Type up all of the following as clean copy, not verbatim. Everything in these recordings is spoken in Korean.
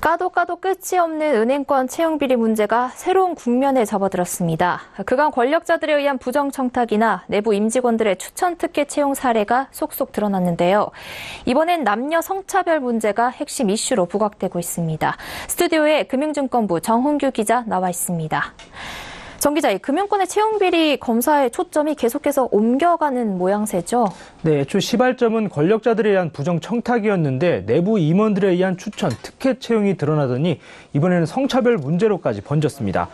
까도 끝이 없는 은행권 채용비리 문제가 새로운 국면에 접어들었습니다. 그간 권력자들에 의한 부정청탁이나 내부 임직원들의 추천 특혜 채용 사례가 속속 드러났는데요. 이번엔 남녀 성차별 문제가 핵심 이슈로 부각되고 있습니다. 스튜디오에 금융증권부 정훈규 기자 나와 있습니다. 정 기자, 이 금융권의 채용비리 검사의 초점이 계속해서 옮겨가는 모양새죠? 네, 애초 시발점은 권력자들에 의한 부정청탁이었는데 내부 임원들에 의한 추천, 특혜 채용이 드러나더니 이번에는 성차별 문제로까지 번졌습니다.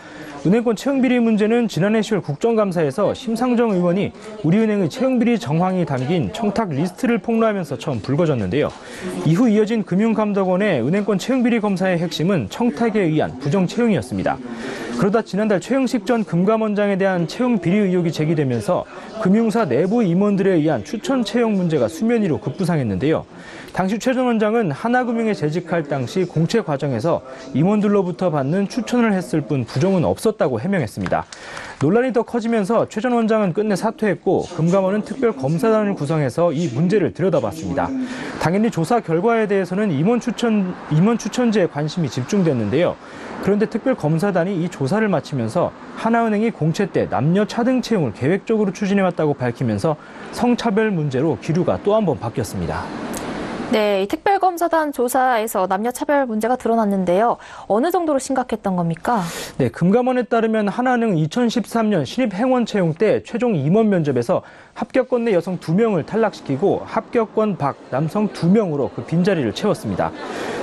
은행권 채용비리 문제는 지난해 10월 국정감사에서 심상정 의원이 우리은행의 채용비리 정황이 담긴 청탁 리스트를 폭로하면서 처음 불거졌는데요. 이후 이어진 금융감독원의 은행권 채용비리 검사의 핵심은 청탁에 의한 부정채용이었습니다. 그러다 지난달 최영식 전 금감원장에 대한 채용비리 의혹이 제기되면서 금융사 내부 임원들에 의한 추천 채용 문제가 수면 위로 급부상했는데요. 당시 최 전 원장은 하나금융에 재직할 당시 공채 과정에서 임원들로부터 받는 추천을 했을 뿐 부정은 없었다고 해명했습니다. 논란이 더 커지면서 최 전 원장은 끝내 사퇴했고 금감원은 특별검사단을 구성해서 이 문제를 들여다봤습니다. 당연히 조사 결과에 대해서는 임원 추천제에 관심이 집중됐는데요. 그런데 특별검사단이 이 조사를 마치면서 하나은행이 공채 때 남녀 차등 채용을 계획적으로 추진해왔다고 밝히면서 성차별 문제로 기류가 또 한 번 바뀌었습니다. 네, 이 특별검사단 조사에서 남녀 차별 문제가 드러났는데요. 어느 정도로 심각했던 겁니까? 네, 금감원에 따르면 하나은행은 2013년 신입 행원 채용 때 최종 임원 면접에서 합격권 내 여성 2명을 탈락시키고 합격권 밖 남성 2명으로 그 빈자리를 채웠습니다.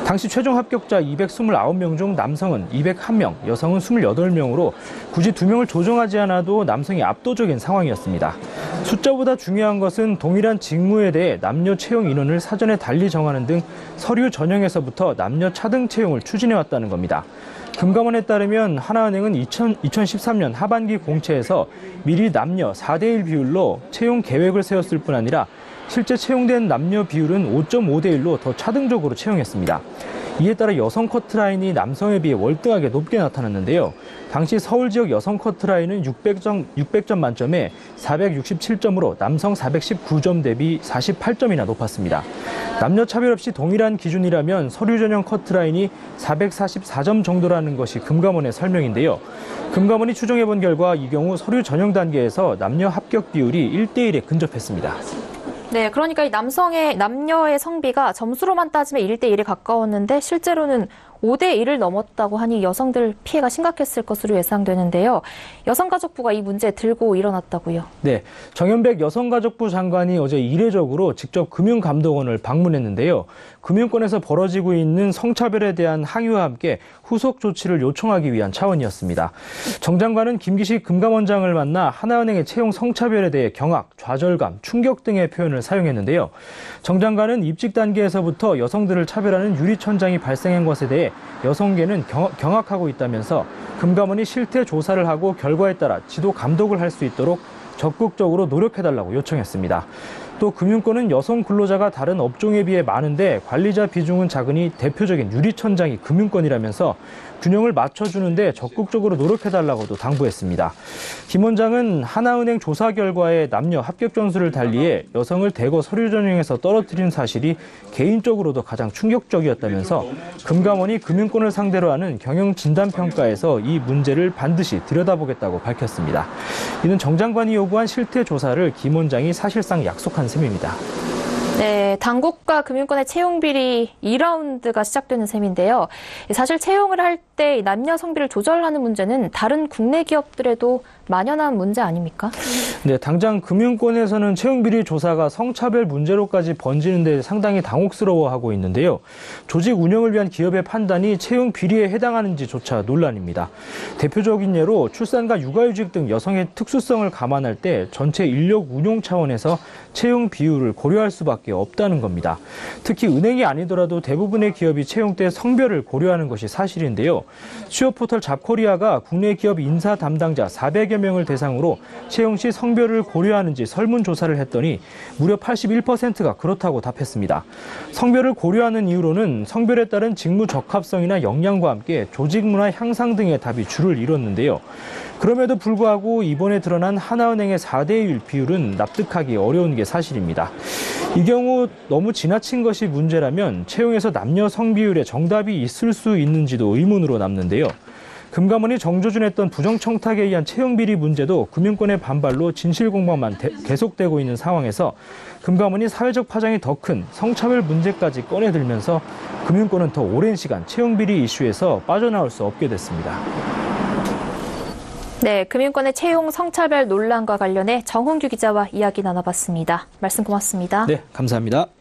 당시 최종 합격자 229명 중 남성은 201명, 여성은 28명으로 굳이 2명을 조정하지 않아도 남성이 압도적인 상황이었습니다. 숫자보다 중요한 것은 동일한 직무에 대해 남녀 채용 인원을 사전에 달리 정하는 등 서류 전형에서부터 남녀 차등 채용을 추진해왔다는 겁니다. 금감원에 따르면 하나은행은 2013년 하반기 공채에서 미리 남녀 4대1 비율로 채용 계획을 세웠을 뿐 아니라 실제 채용된 남녀 비율은 5.5대1로 더 차등적으로 채용했습니다. 이에 따라 여성 커트라인이 남성에 비해 월등하게 높게 나타났는데요. 당시 서울 지역 여성 커트라인은 600점 만점에 467점으로 남성 419점 대비 48점이나 높았습니다. 남녀 차별 없이 동일한 기준이라면 서류 전형 커트라인이 444점 정도라는 것이 금감원의 설명인데요. 금감원이 추정해본 결과 이 경우 서류 전형 단계에서 남녀 합격 비율이 1대1에 근접했습니다. 네, 그러니까 이 남녀의 성비가 점수로만 따지면 1대1에 가까웠는데 실제로는 5대1을 넘었다고 하니 여성들 피해가 심각했을 것으로 예상되는데요. 여성가족부가 이 문제 들고 일어났다고요? 네, 정현백 여성가족부 장관이 어제 이례적으로 직접 금융감독원을 방문했는데요. 금융권에서 벌어지고 있는 성차별에 대한 항의와 함께 후속 조치를 요청하기 위한 차원이었습니다. 정 장관은 김기식 금감원장을 만나 하나은행의 채용 성차별에 대해 경악, 좌절감, 충격 등의 표현을 사용했는데요. 정 장관은 입직 단계에서부터 여성들을 차별하는 유리천장이 발생한 것에 대해 여성계는 경악하고 있다면서 금감원이 실태 조사를 하고 결과에 따라 지도 감독을 할 수 있도록 적극적으로 노력해달라고 요청했습니다. 또 금융권은 여성 근로자가 다른 업종에 비해 많은데 관리자 비중은 작으니 대표적인 유리천장이 금융권이라면서 균형을 맞춰주는데 적극적으로 노력해달라고도 당부했습니다. 김 원장은 하나은행 조사 결과에 남녀 합격 점수를 달리해 여성을 대거 서류 전형에서 떨어뜨린 사실이 개인적으로도 가장 충격적이었다면서 금감원이 금융권을 상대로 하는 경영 진단 평가에서 이 문제를 반드시 들여다보겠다고 밝혔습니다. 이는 정 장관이 요구한 실태 조사를 김 원장이 사실상 약속한 셈입니다. 네, 당국과 금융권의 채용비리 2라운드가 시작되는 셈인데요. 사실 채용을 할 때 남녀 성비를 조절하는 문제는 다른 국내 기업들에도 만연한 문제 아닙니까? 네, 당장 금융권에서는 채용비리 조사가 성차별 문제로까지 번지는 데 상당히 당혹스러워하고 있는데요. 조직 운영을 위한 기업의 판단이 채용 비리에 해당하는지조차 논란입니다. 대표적인 예로 출산과 육아휴직 등 여성의 특수성을 감안할 때 전체 인력 운용 차원에서 채용 비율을 고려할 수밖에 없다는 겁니다. 특히 은행이 아니더라도 대부분의 기업이 채용 때 성별을 고려하는 것이 사실인데요. 취업 포털 잡코리아가 국내 기업 인사 담당자 400여 명을 대상으로 채용 시 성별을 고려하는지 설문조사를 했더니 무려 81%가 그렇다고 답했습니다. 성별을 고려하는 이유로는 성별에 따른 직무 적합성이나 역량과 함께 조직 문화 향상 등의 답이 주를 이뤘는데요. 그럼에도 불구하고 이번에 드러난 하나은행의 4대1 비율은 납득하기 어려운 게 사실입니다. 이 경우 너무 지나친 것이 문제라면 채용에서 남녀 성비율에 정답이 있을 수 있는지도 의문으로 남는데요. 금감원이 정조준했던 부정청탁에 의한 채용비리 문제도 금융권의 반발로 진실공방만 계속되고 있는 상황에서 금감원이 사회적 파장이 더 큰 성차별 문제까지 꺼내들면서 금융권은 더 오랜 시간 채용비리 이슈에서 빠져나올 수 없게 됐습니다. 네, 금융권의 채용 성차별 논란과 관련해 정훈규 기자와 이야기 나눠봤습니다. 말씀 고맙습니다. 네, 감사합니다.